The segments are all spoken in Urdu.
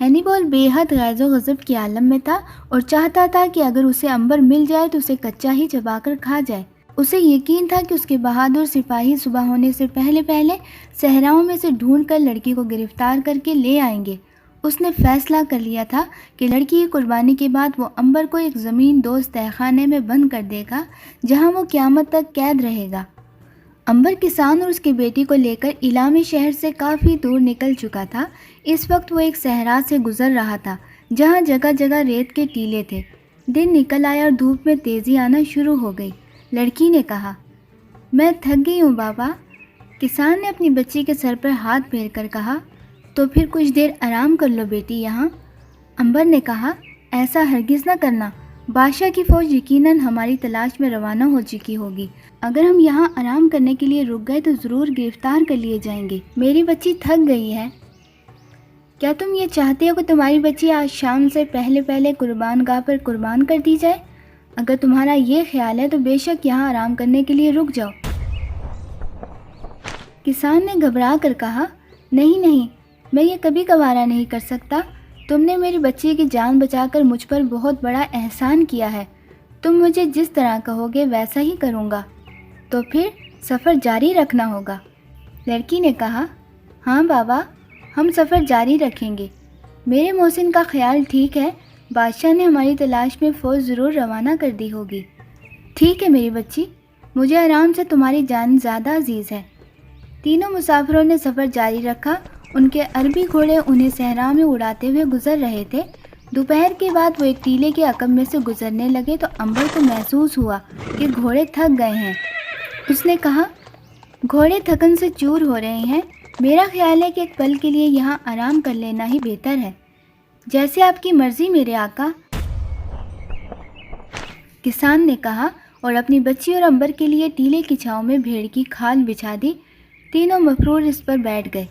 ہینیبال بے حد غیظ و غضب کے عالم میں تھا اور چاہتا تھا کہ اگر اسے عنبر مل جائے تو اسے کچا ہی چبا کر کھا جائے۔ اسے یقین تھا کہ اس کے بہادر سپاہی صبح ہونے سے پہلے پہلے صحراؤں میں سے ڈھونڈ کر لڑکی کو گرفتار کر کے لے آئیں گے۔ اس نے فیصلہ کر لیا تھا کہ لڑکی کی قربانی کے بعد وہ عنبر کو ایک زمین دوز تہہ خانے میں بند کر دے گا جہاں وہ قیامت تک قید رہے گا۔ عنبر کسان اور اس کی بیٹی کو لے کر ایلامی شہر سے کافی دور نکل چکا تھا۔ اس وقت وہ ایک صحرا سے گزر رہا تھا جہاں جگہ جگہ ریت کے ٹیلے تھے۔ دن نکل آیا اور دھوپ میں تیزی آنا شروع ہو گئی۔ لڑکی نے کہا، میں تھک گئی ہوں بابا۔ کسان نے اپنی بچی کے سر پر ہاتھ پھیر کر کہا، تو پھر کچھ دیر آرام کر لو بیٹی یہاں۔ عنبر نے کہا، ایسا ہرگز نہ کرنا، بادشاہ کی فوج یقیناً ہماری تلاش میں روانہ ہو چکی ہوگی۔ اگر ہم یہاں آرام کرنے کے لیے رک گئے تو ضرور گرفتار کر لیے جائیں گے۔ میری بچی تھک گئی ہے۔ کیا تم یہ چاہتے ہو کہ تمہاری بچی آج شام سے پہلے پہلے قربان گاہ پر قربان کر دی جائے؟ اگر تمہارا یہ خیال ہے تو بے شک یہاں آرام کرنے کے لیے رک جاؤ۔ کسان نے گھبرا کر کہا، نہیں نہیں، میں یہ کبھی گوارا نہیں کر سکتا۔ تم نے میری بچی کی جان بچا کر مجھ پر بہت بڑا احسان کیا ہے۔ تم مجھے جس طرح کہو گے ویسا ہی کروں گا۔ تو پھر سفر جاری رکھنا ہوگا۔ لڑکی نے کہا، ہاں بابا، ہم سفر جاری رکھیں گے۔ میرے محسن کا خیال ٹھیک ہے، بادشاہ نے ہماری تلاش میں فوج ضرور روانہ کر دی ہوگی۔ ٹھیک ہے میری بچی، مجھے آرام سے تمہاری جان زیادہ عزیز ہے۔ تینوں مسافروں نے سفر جاری رکھا۔ ان کے عربی گھوڑے انہیں صحرا میں اڑاتے ہوئے گزر رہے تھے۔ دوپہر کے بعد وہ ایک ٹیلے کے عقب میں سے گزرنے لگے تو عنبر کو محسوس ہوا کہ گھوڑے تھک گئے ہیں۔ اس نے کہا، گھوڑے تھکن سے چور ہو رہے ہیں، میرا خیال ہے کہ ایک پل کے لیے یہاں آرام کر لینا ہی بہتر ہے۔ جیسے آپ کی مرضی میرے آقا، کسان نے کہا اور اپنی بچی اور عنبر کے لیے ٹیلے کی چھاؤں میں بھیڑ کی کھال بچھا دی۔ تینوں مفرور اس پر بیٹھ گئے۔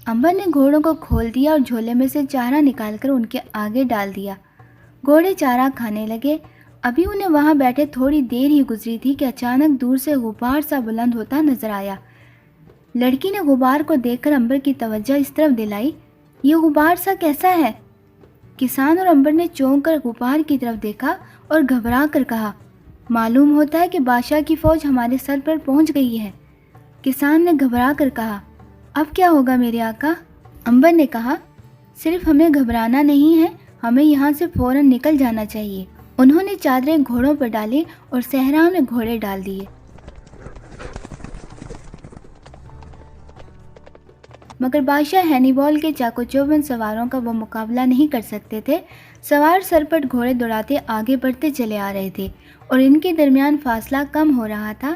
عنبر نے گھوڑوں کو کھول دیا اور جھولے میں سے چارہ نکال کر ان کے آگے ڈال دیا۔ گھوڑے چارہ کھانے لگے۔ ابھی انہیں وہاں بیٹھے تھوڑی دیر ہی گزری تھی کہ اچانک دور سے غبار سا بلند ہوتا نظر آیا۔ لڑکی نے غبار کو دیکھ کر عنبر کی توجہ اس طرف دلائی۔ یہ غبار سا کیسا ہے؟ کسان اور عنبر نے چونک کر غبار کی طرف دیکھا اور گھبرا کر کہا، معلوم ہوتا ہے کہ بادشاہ کی فوج ہمارے سر پر پہنچ گئی ہے۔ کسان نے گھبرا کر کہا، اب کیا ہوگا میرے آقا؟ عنبر نے کہا، صرف ہمیں گھبرانا نہیں ہے، ہمیں یہاں سے فوراً نکل جانا چاہیے۔ انہوں نے چادریں گھوڑوں پر ڈالی اور صحرا میں گھوڑے ڈال دیے۔ مگر بادشاہ ہینیبال کے چاقو چوبند سواروں کا وہ مقابلہ نہیں کر سکتے تھے۔ سوار سرپٹ گھوڑے دوڑاتے آگے بڑھتے چلے آ رہے تھے اور ان کے درمیان فاصلہ کم ہو رہا تھا۔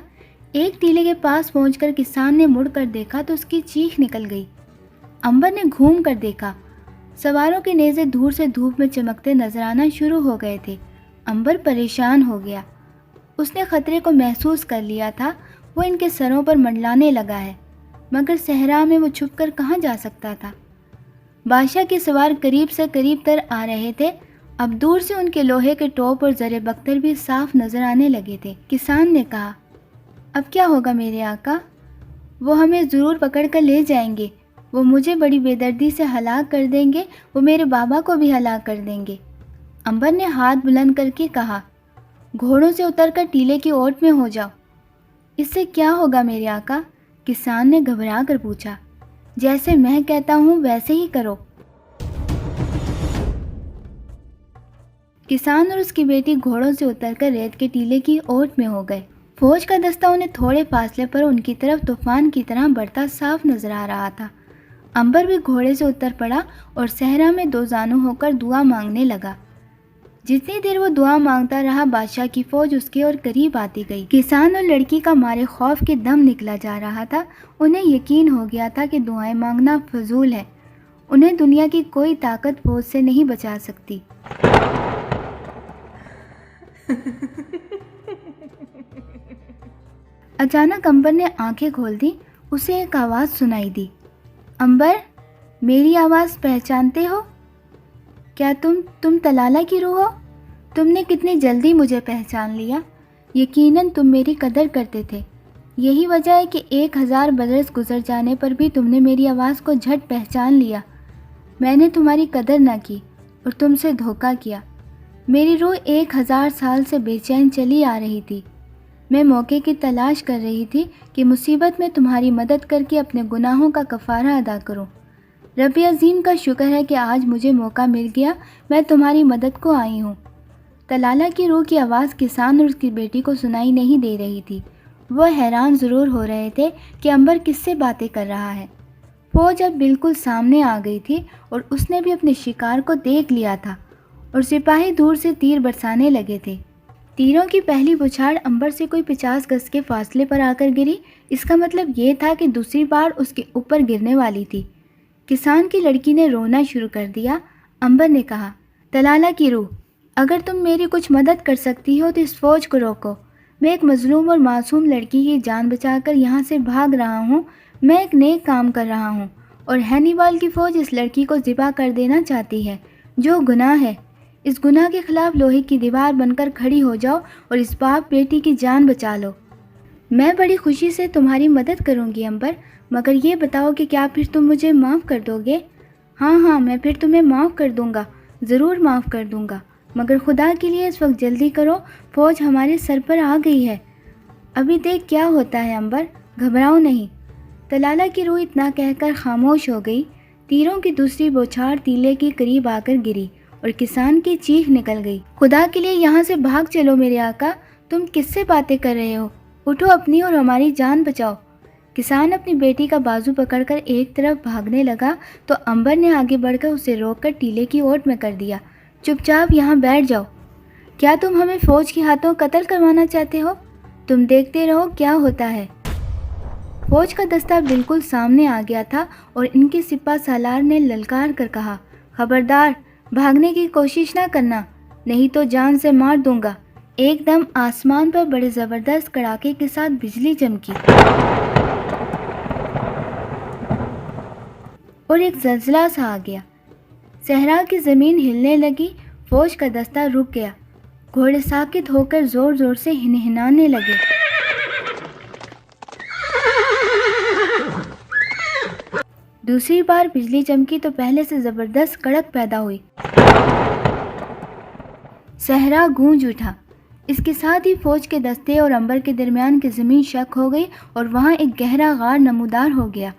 ایک ٹیلے کے پاس پہنچ کر کسان نے مڑ کر دیکھا تو اس کی چیخ نکل گئی۔ عنبر نے گھوم کر دیکھا، سواروں کے نیزے دور سے دھوپ میں چمکتے نظر آنا شروع ہو گئے تھے۔ عنبر پریشان ہو گیا۔ اس نے خطرے کو محسوس کر لیا تھا، وہ ان کے سروں پر منڈلانے لگا ہے، مگر صحرا میں وہ چھپ کر کہاں جا سکتا تھا؟ بادشاہ کے سوار قریب سے قریب تر آ رہے تھے۔ اب دور سے ان کے لوہے کے ٹوپ اور زر بختر بھی صاف نظر آنے لگے تھے۔ کسان نے کہا، اب کیا ہوگا میرے آقا؟ وہ ہمیں ضرور پکڑ کر لے جائیں گے، وہ مجھے بڑی بے دردی سے ہلاک کر دیں گے، وہ میرے بابا کو بھی ہلاک کر دیں گے۔ عنبر نے ہاتھ بلند کر کے کہا، گھوڑوں سے اتر کر ٹیلے کی اوٹ میں ہو جاؤ۔ اس سے کیا ہوگا میرے آقا؟ کسان نے گھبرا کر پوچھا۔ جیسے میں کہتا ہوں ویسے ہی کرو۔ کسان اور اس کی بیٹی گھوڑوں سے اتر کر ریت کے ٹیلے کی اوٹ میں ہو گئے۔ فوج کا دستہ انہیں تھوڑے فاصلے پر ان کی طرف طوفان کی طرح بڑھتا صاف نظر آ رہا تھا۔ عنبر بھی گھوڑے سے اتر پڑا اور صحرا میں دو زانو ہو کر دعا مانگنے لگا۔ جتنی دیر وہ دعا مانگتا رہا بادشاہ کی فوج اس کے اور قریب آتی گئی۔ کسان اور لڑکی کا مارے خوف کے دم نکلا جا رہا تھا۔ انہیں یقین ہو گیا تھا کہ دعائیں مانگنا فضول ہے، انہیں دنیا کی کوئی طاقت فوج سے نہیں بچا سکتی۔ اچانک عنبر نے آنکھیں کھول دی۔ اسے ایک آواز سنائی دی، عنبر، میری آواز پہچانتے ہو؟ کیا تم طلالہ کی روح ہو؟ تم نے کتنی جلدی مجھے پہچان لیا۔ یقیناً تم میری قدر کرتے تھے، یہی وجہ ہے کہ 1000 برس گزر جانے پر بھی تم نے میری آواز کو جھٹ پہچان لیا۔ میں نے تمہاری قدر نہ کی اور تم سے دھوکہ کیا۔ میری روح 1000 سال سے بے چین چلی آ رہی تھی۔ میں موقع کی تلاش کر رہی تھی کہ مصیبت میں تمہاری مدد کر کے اپنے گناہوں کا کفارہ ادا کروں۔ رب عظیم کا شکر ہے کہ آج مجھے موقع مل گیا، میں تمہاری مدد کو آئی ہوں۔ طلالہ کی روح کی آواز کسان اور اس کی بیٹی کو سنائی نہیں دے رہی تھی۔ وہ حیران ضرور ہو رہے تھے کہ امبر کس سے باتیں کر رہا ہے۔ فوج اب بالکل سامنے آ گئی تھی اور اس نے بھی اپنے شکار کو دیکھ لیا تھا اور سپاہی دور سے تیر برسانے لگے تھے۔ تیروں کی پہلی بچھاڑ امبر سے کوئی 50 گز کے فاصلے پر آ کر گری۔ اس کا مطلب یہ تھا کہ دوسری بار اس کے اوپر گرنے والی تھی۔ کسان کی لڑکی نے رونا شروع کر دیا۔ امبر نے کہا، طلالہ کی روح، اگر تم میری کچھ مدد کر سکتی ہو تو اس فوج کو روکو۔ میں ایک مظلوم اور معصوم لڑکی کی جان بچا کر یہاں سے بھاگ رہا ہوں۔ میں ایک نیک کام کر رہا ہوں اور ہینیبال کی فوج اس لڑکی کو ذبح کر دینا چاہتی ہے، جو گناہ ہے۔ اس گناہ کے خلاف لوہے کی دیوار بن کر کھڑی ہو جاؤ اور اس باپ بیٹی کی جان بچا لو۔ میں بڑی خوشی سے تمہاری مدد کروں گی امبر، مگر یہ بتاؤ کہ کیا پھر تم مجھے معاف کر دو گے؟ ہاں، میں پھر تمہیں معاف کر دوں گا، ضرور معاف کر دوں گا، مگر خدا کے لیے اس وقت جلدی کرو، فوج ہمارے سر پر آ گئی ہے۔ ابھی دیکھ کیا ہوتا ہے امبر، گھبراؤ نہیں۔ طلالہ کی روح اتنا کہہ کر خاموش ہو گئی۔ تیروں کی دوسری بوچھاڑ تیلے کے قریب آ کر گری اور کسان کی چیخ نکل گئی، خدا کے لیے یہاں سے بھاگ چلو میرے آقا، تم کس سے باتیں کر رہے ہو؟ اٹھو اپنی اور ہماری جان بچاؤ۔ کسان اپنی بیٹی کا بازو پکڑ کر ایک طرف بھاگنے لگا تو امبر نے آگے بڑھ کر اسے روک کر ٹیلے کی اوٹ میں کر دیا۔ چپ چاپ یہاں بیٹھ جاؤ۔ کیا تم ہمیں فوج کے ہاتھوں قتل کروانا چاہتے ہو؟ تم دیکھتے رہو کیا ہوتا ہے۔ فوج کا دستہ بالکل سامنے آ گیا تھا اور ان کے سپہ سالار نے للکار کر کہا، خبردار، بھاگنے کی کوشش نہ کرنا، نہیں تو جان سے مار دوں گا۔ ایک دم آسمان پر بڑے زبردست کڑاکے کے ساتھ بجلی چمکی اور ایک زلزلہ سا آ گیا۔ صحرا کی زمین ہلنے لگی، فوج کا دستہ رک گیا، گھوڑے ساکت ہو کر زور زور سے ہنہنانے لگے۔ دوسری بار بجلی چمکی تو پہلے سے زبردست کڑک پیدا ہوئی۔ صحرا گونج اٹھا۔ اس کے ساتھ ہی فوج کے دستے اور امبر کے درمیان کی زمین شک ہو گئی اور وہاں ایک گہرا غار نمودار ہو گیا۔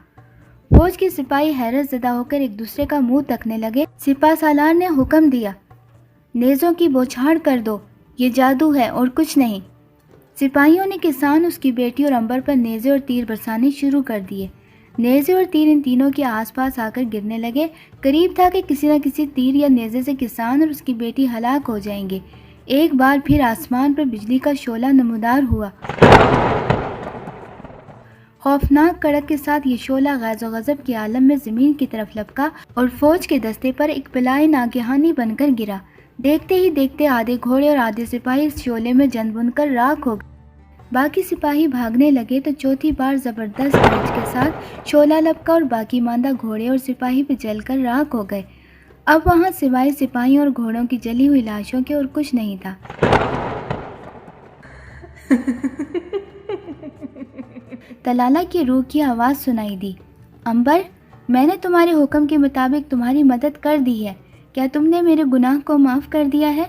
فوج کے سپاہی حیرت زدہ ہو کر ایک دوسرے کا منہ تکنے لگے۔ سپہ سالار نے حکم دیا، نیزوں کی بوچھاڑ کر دو، یہ جادو ہے اور کچھ نہیں۔ سپاہیوں نے کسان، اس کی بیٹی اور امبر پر نیزے اور تیر برسانے شروع کر دیے۔ نیزے اور تیر ان تینوں کے آس پاس آ کر گرنے لگے۔ قریب تھا کہ کسی نہ کسی تیر یا نیزے سے کسان اور اس کی بیٹی ہلاک ہو جائیں گے۔ ایک بار پھر آسمان پر بجلی کا شعلہ نمودار ہوا۔ خوفناک کڑک کے ساتھ یہ شعلہ غیظ و غضب کے عالم میں زمین کی طرف لپکا اور فوج کے دستے پر ایک پلائے ناگہانی بن کر گرا۔ دیکھتے ہی دیکھتے آدھے گھوڑے اور آدھے سپاہی اس شعلے میں جن بن کر راکھ ہو گئے۔ باقی سپاہی بھاگنے لگے تو چوتھی بار زبردست گرج کے ساتھ شعلہ لپکا اور باقی ماندہ گھوڑے اور سپاہی بھی جل کر راکھ ہو گئے۔ اب وہاں سوائے سپاہیوں اور گھوڑوں کی جلی ہوئی لاشوں کے اور کچھ نہیں تھا۔ طلالہ کی روح کی آواز سنائی دی، امبر، میں نے تمہارے حکم کے مطابق تمہاری مدد کر دی ہے، کیا تم نے میرے گناہ کو معاف کر دیا ہے؟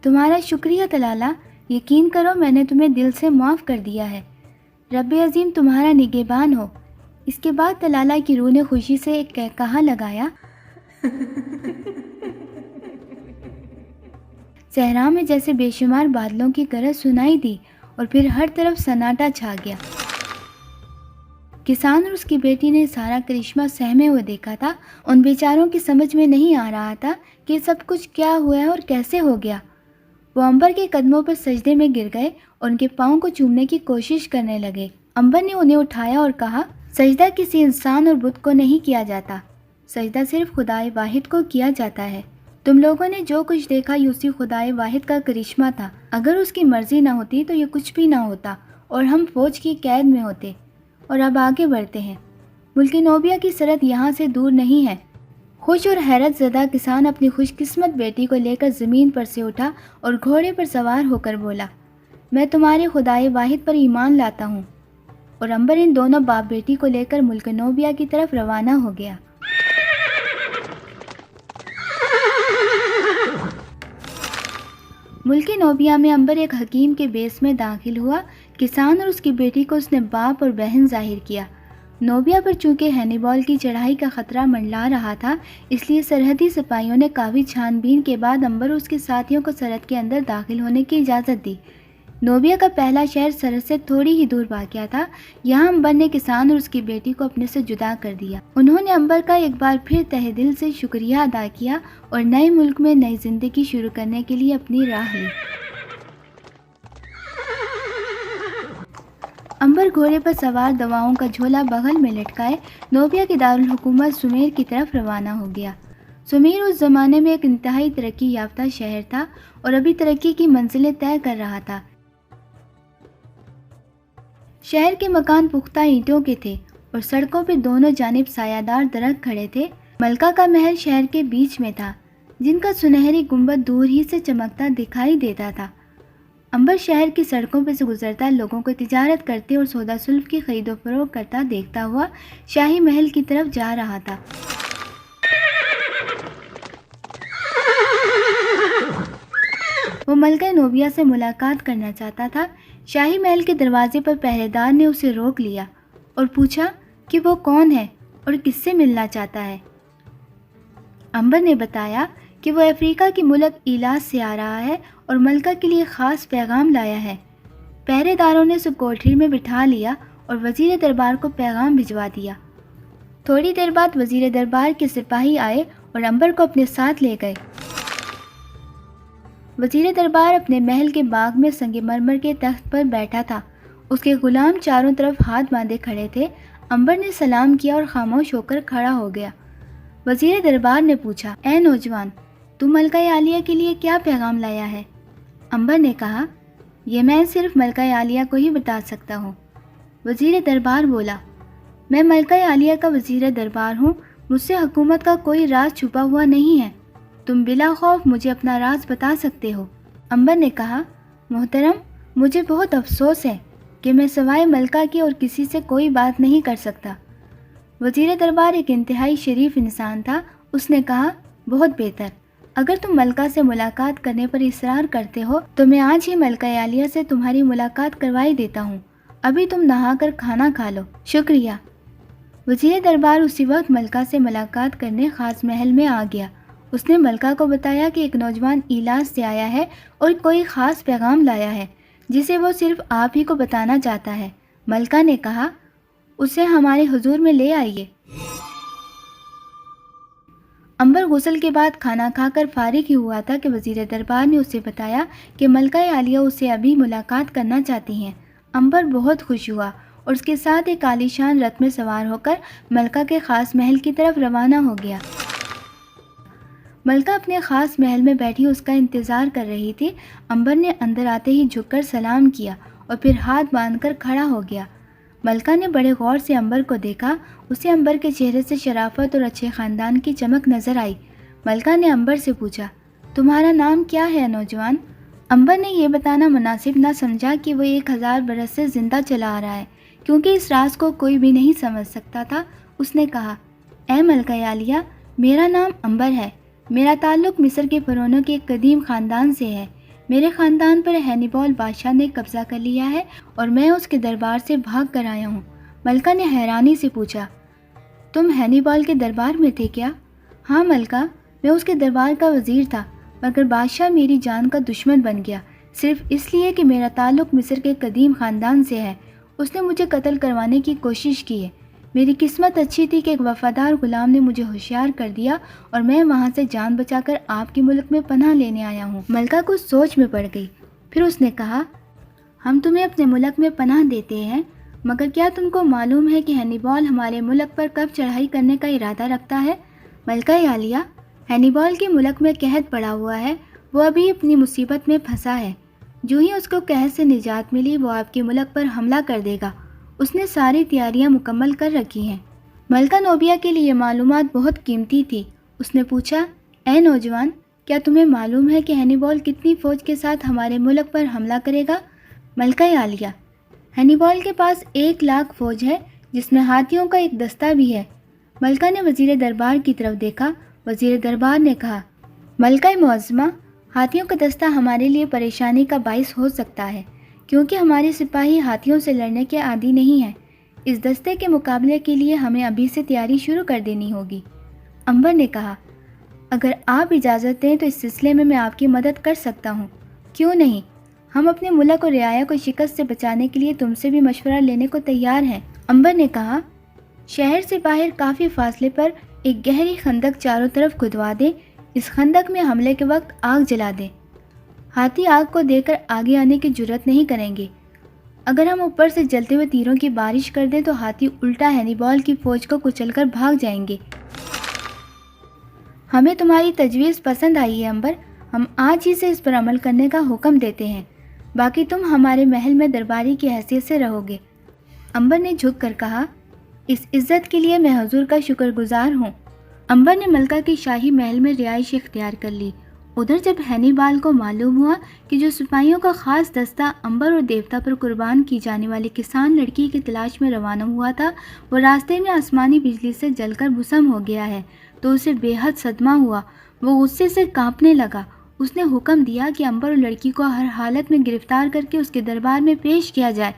تمہارا شکریہ طلالہ، یقین کرو میں نے تمہیں دل سے معاف کر دیا ہے۔ رب عظیم تمہارا نگہبان ہو۔ اس کے بعد طلالہ کی روح نے خوشی سے ایک کہا لگایا۔ صحرا میں جیسے بے شمار بادلوں کی گرج سنائی دی اور پھر ہر طرف سناٹا چھا گیا۔ کسان اور اس کی بیٹی نے سارا کرشمہ سہمے ہوئے دیکھا تھا۔ ان بیچاروں کی سمجھ میں نہیں آ رہا تھا کہ سب کچھ کیا ہوا ہے اور کیسے ہو گیا۔ وہ امبر کے قدموں پر سجدے میں گر گئے اور ان کے پاؤں کو چومنے کی کوشش کرنے لگے۔ امبر نے انہیں اٹھایا اور کہا، سجدہ کسی انسان اور بت کو نہیں کیا جاتا، سجدہ صرف خدائے واحد کو کیا جاتا ہے۔ تم لوگوں نے جو کچھ دیکھا یہ اسی خدائے واحد کا کرشمہ تھا۔ اگر اس کی مرضی نہ ہوتی تو یہ کچھ بھی نہ ہوتا اور ہم فوج کی قید میں ہوتے۔ اور اب آگے بڑھتے ہیں۔ ملک نوبیا کی سرحد یہاں سے دور نہیں ہے۔ خوش اور حیرت زدہ کسان اپنی خوش قسمت بیٹی کو لے کر زمین پر سے اٹھا اور گھوڑے پر سوار ہو کر بولا، میں تمہارے خدائے واحد پر ایمان لاتا ہوں۔ اور امبر ان دونوں باپ بیٹی کو لے کر ملک نوبیا کی طرف روانہ ہو گیا۔ ملک نوبیا میں انبر ایک حکیم کے بیس میں داخل ہوا۔ کسان اور اس کی بیٹی کو اس نے باپ اور بہن ظاہر کیا۔ نوبیا پر چونکہ ہینیبال کی چڑھائی کا خطرہ منڈلا رہا تھا، اس لیے سرحدی سپاہیوں نے کافی چھان بین کے بعد انبر اور اس کے ساتھیوں کو سرحد کے اندر داخل ہونے کی اجازت دی۔ نوبیا کا پہلا شہر سرحد سے تھوڑی ہی دور واقع تھا۔ یہاں انبر نے کسان اور اس کی بیٹی کو اپنے سے جدا کر دیا۔ انہوں نے انبر کا ایک بار پھر تہہ دل سے شکریہ ادا کیا اور نئے ملک میں نئی زندگی شروع کرنے کے لیے اپنی راہ لی۔ انبر گھوڑے پر سوار دواؤں کا جھولا بغل میں لٹکائے نوبیا کے دارالحکومت سمیر کی طرف روانہ ہو گیا۔ سمیر اس زمانے میں ایک انتہائی ترقی یافتہ شہر تھا اور ابھی ترقی کی منزلیں طے کر رہا تھا۔ شہر کے مکان پختہ اینٹوں کے تھے اور سڑکوں پہ دونوں جانب سایہ دار درخت کھڑے تھے۔ ملکہ کا محل شہر کے بیچ میں تھا، جن کا سنہری گنبد دور ہی سے چمکتا دکھائی دیتا تھا۔ انبر شہر کی سڑکوں پہ سے گزرتا لوگوں کو تجارت کرتے اور سودا سلف کی خرید و فروخت کرتا دیکھتا ہوا شاہی محل کی طرف جا رہا تھا۔ وہ ملکہ نوبیا سے ملاقات کرنا چاہتا تھا۔ شاہی محل کے دروازے پر پہرے دار نے اسے روک لیا اور پوچھا کہ وہ کون ہے اور کس سے ملنا چاہتا ہے۔ انبر نے بتایا کہ وہ افریقہ کے ملک ایلاس سے آ رہا ہے اور ملکہ کے لیے خاص پیغام لایا ہے۔ پہرے داروں نے اسے کوٹھری میں بٹھا لیا اور وزیر دربار کو پیغام بھجوا دیا۔ تھوڑی دیر بعد وزیر دربار کے سپاہی آئے اور انبر کو اپنے ساتھ لے گئے۔ وزیر دربار اپنے محل کے باغ میں سنگ مرمر کے تخت پر بیٹھا تھا۔ اس کے غلام چاروں طرف ہاتھ باندھے کھڑے تھے۔ انبر نے سلام کیا اور خاموش ہو کر کھڑا ہو گیا۔ وزیر دربار نے پوچھا، اے نوجوان، تو ملکہ عالیہ کے لیے کیا پیغام لایا ہے؟ انبر نے کہا، یہ میں صرف ملکہ عالیہ کو ہی بتا سکتا ہوں۔ وزیر دربار بولا، میں ملکہ عالیہ کا وزیر دربار ہوں، مجھ سے حکومت کا کوئی راز چھپا ہوا نہیں ہے، تم بلا خوف مجھے اپنا راز بتا سکتے ہو۔ انبر نے کہا، محترم، مجھے بہت افسوس ہے کہ میں سوائے ملکہ کے اور کسی سے کوئی بات نہیں کر سکتا۔ وزیر دربار ایک انتہائی شریف انسان تھا۔ اس نے کہا، بہت بہتر، اگر تم ملکہ سے ملاقات کرنے پر اصرار کرتے ہو تو میں آج ہی ملکہ عالیہ سے تمہاری ملاقات کروائی دیتا ہوں۔ ابھی تم نہا کر کھانا کھا لو۔ شکریہ۔ وزیر دربار اسی وقت ملکہ سے ملاقات کرنے خاص محل میں آ گیا۔ اس نے ملکہ کو بتایا کہ ایک نوجوان ایلاس سے آیا ہے اور کوئی خاص پیغام لایا ہے جسے وہ صرف آپ ہی کو بتانا چاہتا ہے۔ ملکہ نے کہا، اسے ہمارے حضور میں لے آئیے۔ انبر غسل کے بعد کھانا کھا کر فارغ ہی ہوا تھا کہ وزیر دربار نے اسے بتایا کہ ملکہ عالیہ اسے ابھی ملاقات کرنا چاہتی ہیں۔ انبر بہت خوش ہوا اور اس کے ساتھ ایک عالیشان رتھ میں سوار ہو کر ملکہ کے خاص محل کی طرف روانہ ہو گیا۔ ملکہ اپنے خاص محل میں بیٹھی اس کا انتظار کر رہی تھی۔ انبر نے اندر آتے ہی جھک کر سلام کیا اور پھر ہاتھ باندھ کر کھڑا ہو گیا۔ ملکہ نے بڑے غور سے انبر کو دیکھا۔ اسے انبر کے چہرے سے شرافت اور اچھے خاندان کی چمک نظر آئی۔ ملکہ نے انبر سے پوچھا، تمہارا نام کیا ہے نوجوان؟ انبر نے یہ بتانا مناسب نہ سمجھا کہ وہ 1000 برس سے زندہ چلا آ رہا ہے، کیونکہ اس راز کو کوئی بھی نہیں سمجھ سکتا تھا۔ اس نے کہا، اے ملکہ عالیہ، میرا نام انبر ہے۔ میرا تعلق مصر کے فرعونوں کے ایک قدیم خاندان سے ہے۔ میرے خاندان پر ہینیبال بادشاہ نے قبضہ کر لیا ہے اور میں اس کے دربار سے بھاگ کر آیا ہوں۔ ملکہ نے حیرانی سے پوچھا، تم ہینیبال کے دربار میں تھے کیا؟ ہاں ملکہ، میں اس کے دربار کا وزیر تھا، مگر بادشاہ میری جان کا دشمن بن گیا، صرف اس لیے کہ میرا تعلق مصر کے قدیم خاندان سے ہے۔ اس نے مجھے قتل کروانے کی کوشش کی ہے۔ میری قسمت اچھی تھی کہ ایک وفادار غلام نے مجھے ہوشیار کر دیا اور میں وہاں سے جان بچا کر آپ کے ملک میں پناہ لینے آیا ہوں۔ ملکہ کچھ سوچ میں پڑ گئی، پھر اس نے کہا، ہم تمہیں اپنے ملک میں پناہ دیتے ہیں، مگر کیا تم کو معلوم ہے کہ ہینیبال ہمارے ملک پر کب چڑھائی کرنے کا ارادہ رکھتا ہے؟ ملکہ عالیہ، ہینیبال کے ملک میں قحط پڑا ہوا ہے، وہ ابھی اپنی مصیبت میں پھنسا ہے۔ جو ہی اس کو قحط سے نجات ملی وہ آپ کے ملک پر حملہ کر دے گا۔ اس نے ساری تیاریاں مکمل کر رکھی ہیں۔ ملکہ نوبیا کے لیے معلومات بہت قیمتی تھی۔ اس نے پوچھا، اے نوجوان، کیا تمہیں معلوم ہے کہ ہینیبال کتنی فوج کے ساتھ ہمارے ملک پر حملہ کرے گا؟ ملکہ عالیہ، ہینیبال کے پاس 1,00,000 فوج ہے، جس میں ہاتھیوں کا ایک دستہ بھی ہے۔ ملکہ نے وزیر دربار کی طرف دیکھا۔ وزیر دربار نے کہا، ملکہ معظمہ، ہاتھیوں کا دستہ ہمارے لیے پریشانی کا باعث ہو سکتا ہے کیونکہ ہمارے سپاہی ہاتھیوں سے لڑنے کے عادی نہیں ہیں۔ اس دستے کے مقابلے کے لیے ہمیں ابھی سے تیاری شروع کر دینی ہوگی۔ امبر نے کہا، اگر آپ اجازت دیں تو اس سلسلے میں آپ کی مدد کر سکتا ہوں۔ کیوں نہیں؟ ہم اپنے ملک اور رعایا کو شکست سے بچانے کے لیے تم سے بھی مشورہ لینے کو تیار ہیں۔ امبر نے کہا، شہر سے باہر کافی فاصلے پر ایک گہری خندق چاروں طرف کھدوا دیں۔ اس خندق میں حملے کے وقت آگ جلا دیں۔ ہاتھی آگ کو دیکھ کر آگے آنے کی جرات نہیں کریں گے۔ اگر ہم اوپر سے جلتے ہوئے تیروں کی بارش کر دیں تو ہاتھی الٹا ہینیبال کی فوج کو کچل کر بھاگ جائیں گے۔ ہمیں تمہاری تجویز پسند آئی ہے امبر، ہم آج ہی سے اس پر عمل کرنے کا حکم دیتے ہیں۔ باقی تم ہمارے محل میں درباری کی حیثیت سے رہو گے۔ امبر نے جھک کر کہا، اس عزت کے لیے میں حضور کا شکر گزار ہوں۔ امبر نے ملکہ کی شاہی محل میں رہائش اختیار کر لی۔ ادھر جب ہینیبال کو معلوم ہوا کہ جو سپاہیوں کا خاص دستہ امبر اور دیوتا پر قربان کی جانے والی کسان لڑکی کی تلاش میں روانہ ہوا تھا، وہ راستے میں آسمانی بجلی سے جل کر بھسم ہو گیا ہے تو اسے بے حد صدمہ ہوا۔ وہ غصے سے کانپنے لگا۔ اس نے حکم دیا کہ امبر اور لڑکی کو ہر حالت میں گرفتار کر کے اس کے دربار میں پیش کیا جائے۔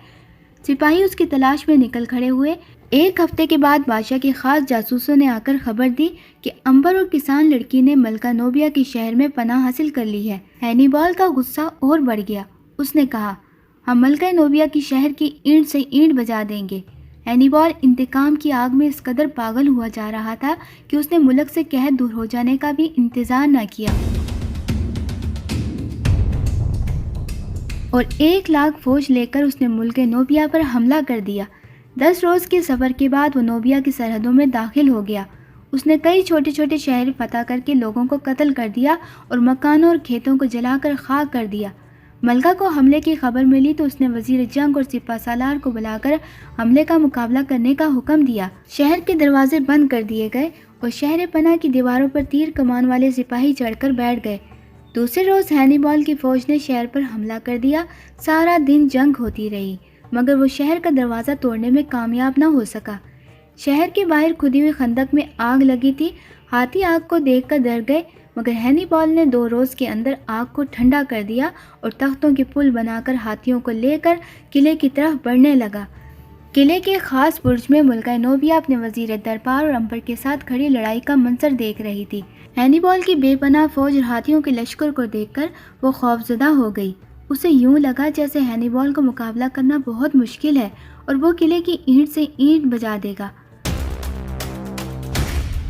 سپاہی اس کی تلاش میں نکل کھڑے ہوئے۔ ایک ہفتے کے بعد بادشاہ کے خاص جاسوسوں نے آ کر خبر دی کہ امبر اور کسان لڑکی نے ملکہ نوبیا کی شہر میں پناہ حاصل کر لی ہے۔ ہینیبال کا غصہ اور بڑھ گیا۔ اس نے کہا، ہم ملکہ نوبیا کی شہر کی اینٹ سے اینٹ بجا دیں گے۔ ہینیبال انتقام کی آگ میں اس قدر پاگل ہوا جا رہا تھا کہ اس نے ملک سے قحط دور ہو جانے کا بھی انتظار نہ کیا اور 1,00,000 فوج لے کر اس نے ملک نوبیا پر حملہ کر دیا۔ 10 روز کے سفر کے بعد وہ نوبیا کی سرحدوں میں داخل ہو گیا۔ اس نے کئی چھوٹے چھوٹے شہر فتح کر کے لوگوں کو قتل کر دیا اور مکانوں اور کھیتوں کو جلا کر خاک کر دیا۔ ملکہ کو حملے کی خبر ملی تو اس نے وزیر جنگ اور سپہ سالار کو بلا کر حملے کا مقابلہ کرنے کا حکم دیا۔ شہر کے دروازے بند کر دیے گئے اور شہر پناہ کی دیواروں پر تیر کمان والے سپاہی چڑھ کر بیٹھ گئے۔ دوسرے روز ہینیبال کی فوج نے شہر پر حملہ کر دیا۔ سارا دن جنگ ہوتی رہی مگر وہ شہر کا دروازہ توڑنے میں کامیاب نہ ہو سکا۔ شہر کے باہر کھدی ہوئی خندق میں آگ لگی تھی۔ ہاتھی آگ کو دیکھ کر ڈر گئے مگر ہینیبال نے 2 روز کے اندر آگ کو ٹھنڈا کر دیا اور تختوں کے پل بنا کر ہاتھیوں کو لے کر قلعے کی طرف بڑھنے لگا۔ قلعے کے خاص برج میں ملکہ نوبیا اپنے وزیر دربار اور امبر کے ساتھ کھڑی لڑائی کا منظر دیکھ رہی تھی۔ ہینیبال کی بے پناہ فوج اور ہاتھیوں کے لشکر کو دیکھ کر وہ خوفزدہ ہو گئی۔ اسے یوں لگا جیسے ہینیبال کو مقابلہ کرنا بہت مشکل ہے اور وہ قلعے کی اینٹ سے اینٹ بجا دے گا۔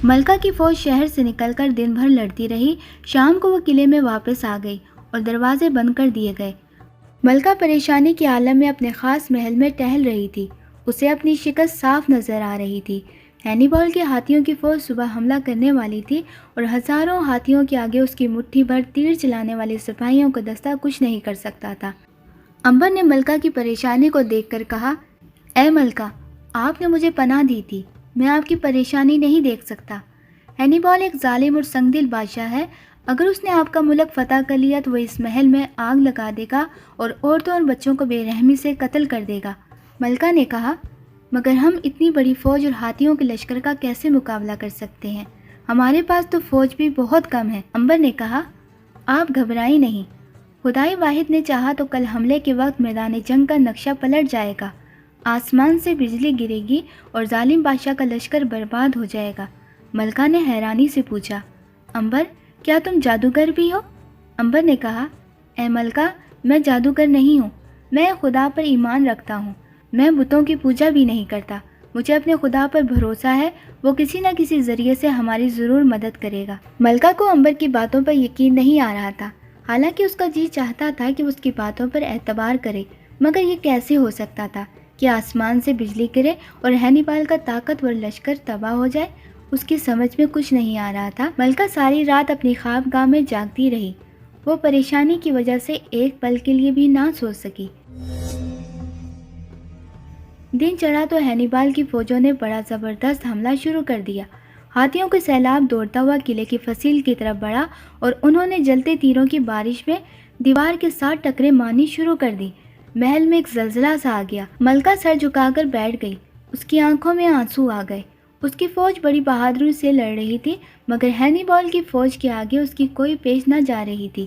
ملکہ کی فوج شہر سے نکل کر دن بھر لڑتی رہی۔ شام کو وہ قلعے میں واپس آ گئی اور دروازے بند کر دیے گئے۔ ملکہ پریشانی کے عالم میں اپنے خاص محل میں ٹہل رہی تھی۔ اسے اپنی شکست صاف نظر آ رہی تھی۔ ہینیبال کے ہاتھیوں کی فوج صبح حملہ کرنے والی تھی اور ہزاروں ہاتھیوں کے آگے اس کی مٹھی بھر تیر چلانے والے سپاہیوں کا دستہ کچھ نہیں کر سکتا تھا۔ امبر نے ملکہ کی پریشانی کو دیکھ کر کہا، اے ملکہ، آپ نے مجھے پناہ دی تھی، میں آپ کی پریشانی نہیں دیکھ سکتا۔ ہینیبال ایک ظالم اور سنگ دل بادشاہ ہے۔ اگر اس نے آپ کا ملک فتح کر لیا تو وہ اس محل میں آگ لگا دے گا اور عورتوں اور بچوں کو بے رحمی سے قتل کر دے گا۔ ملکہ نے کہا، مگر ہم اتنی بڑی فوج اور ہاتھیوں کے لشکر کا کیسے مقابلہ کر سکتے ہیں؟ ہمارے پاس تو فوج بھی بہت کم ہے۔ امبر نے کہا، آپ گھبرائیں نہیں، خدائے واحد نے چاہا تو کل حملے کے وقت میدان جنگ کا نقشہ پلٹ جائے گا۔ آسمان سے بجلی گرے گی اور ظالم بادشاہ کا لشکر برباد ہو جائے گا۔ ملکہ نے حیرانی سے پوچھا، امبر، کیا تم جادوگر بھی ہو؟ امبر نے کہا، اے ملکہ، میں جادوگر نہیں ہوں، میں خدا پر ایمان رکھتا ہوں، میں بتوں کی پوجا بھی نہیں کرتا، مجھے اپنے خدا پر بھروسہ ہے، وہ کسی نہ کسی ذریعے سے ہماری ضرور مدد کرے گا۔ ملکہ کو امبر کی باتوں پر یقین نہیں آ رہا تھا، حالانکہ اس کا جی چاہتا تھا کہ اس کی باتوں پر اعتبار کرے، مگر یہ کیسے ہو سکتا تھا کہ آسمان سے بجلی گرے اور ہینیبال کا طاقتور لشکر تباہ ہو جائے؟ اس کی سمجھ میں کچھ نہیں آ رہا تھا۔ ملکہ ساری رات اپنی خواب گاہ میں جاگتی رہی۔ وہ پریشانی کی وجہ سے ایک پل کے لیے بھی نہ سو سکی۔ دن چڑھا تو ہینیبال کی فوجوں نے بڑا زبردست حملہ شروع کر دیا۔ ہاتھیوں کے سیلاب دوڑتا ہوا قلعے کی فصیل کی طرف بڑھا اور انہوں نے جلتے تیروں کی بارش میں دیوار کے ساتھ ٹکریں مارنی شروع کر دی۔ محل میں ایک زلزلہ سا آ گیا۔ ملکہ سر جھکا کر بیٹھ گئی۔ اس کی آنکھوں میں آنسو آ گئے۔ اس کی فوج بڑی بہادری سے لڑ رہی تھی مگر ہینیبال کی فوج کے آگے اس کی کوئی پیش نہ جا رہی تھی۔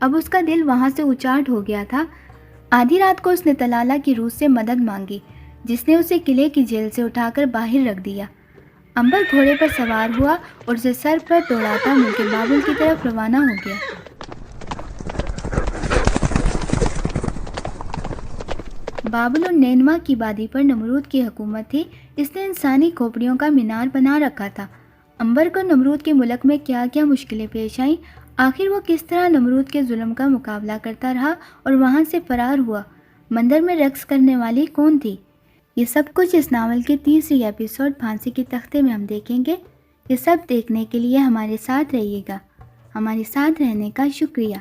اب اس کا دل وہاں سے اچاٹ ہو گیا تھا۔ آدھی رات کو اس نے طلالہ کی روح سے مدد مانگی، جس نے اسے قلعے کی جیل سے اٹھا کر باہر رکھ دیا۔ امبر گھوڑے پر سوار ہوا اور اسے سر پر دوڑاتا ملک بابل کی طرف روانہ ہو گیا۔ بابل اور نینوا کی وادی پر نمرود کی حکومت تھی۔ اس نے انسانی کھوپڑیوں کا مینار بنا رکھا تھا۔ امبر کو نمرود کے ملک میں کیا کیا مشکلیں پیش آئیں، آخر وہ کس طرح نمرود کے ظلم کا مقابلہ کرتا رہا اور وہاں سے فرار ہوا، مندر میں رقص کرنے والی کون تھی، یہ سب کچھ اس ناول کے تیسری ایپیسوڈ پھانسی کے تختے میں ہم دیکھیں گے۔ یہ سب دیکھنے کے لیے ہمارے ساتھ رہیے گا۔ ہمارے ساتھ رہنے کا شکریہ۔